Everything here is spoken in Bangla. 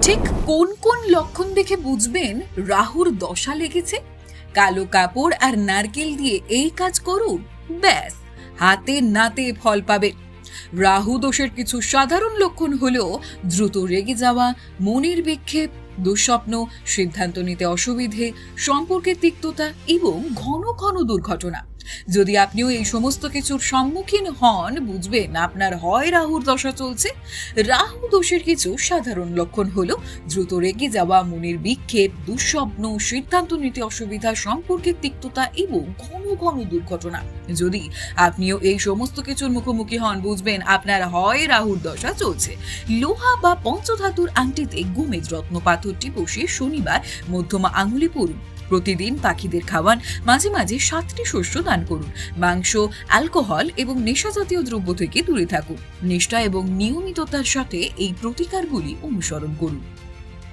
ঠিক কোন কোন লক্ষণ দেখে বুঝবেন রাহুর দশা লেগেছে? কালো কাপড় আর নারকেল দিয়ে এই কাজ করুন, ব্যাস হাতে নাতে ফল পাবেন। রাহু দোষের কিছু সাধারণ লক্ষণ হলো দ্রুত রেগে যাওয়া, মনের বিক্ষেপ, দুঃস্বপ্ন, সিদ্ধান্ত নিতে অসুবিধে, সম্পর্কের তিক্ততা এবং ঘন ঘন দুর্ঘটনা। যদি আপনিও এই সমস্ত কিছুর সম্মুখীন হন, বুঝবেন আপনার হয় রাহুর দশা চলছে। রাহু দোষের কিছু সাধারণ লক্ষণ হলো দ্রুত রেগে যাওয়া, মনের বিক্ষেপ, দুঃস্বপ্ন, সিদ্ধান্ত নিতে অসুবিধা, সম্পর্কের তিক্ততা এবং ঘন ঘন দুর্ঘটনা। যদি আপনিও এই সমস্ত কিছুর মুখোমুখি হন, বুঝবেন আপনার হয় রাহুর দশা চলছে। লোহা বা পঞ্চধাতুর আংটিতে গোমেদ রত্ন পাথরটি বসিয়ে শনিবার মধ্যমা আঙুলে পড়ুন। প্রতিদিন পাখিদের খাওয়ান, মাঝে মাঝে 7টি শস্য দান করুন। মাংস, অ্যালকোহল এবং নেশাজাতীয় দ্রব্য থেকে দূরে থাকুন। নিষ্ঠা এবং নিয়মিততার সাথে এই প্রতিকারগুলি অনুসরণ করুন।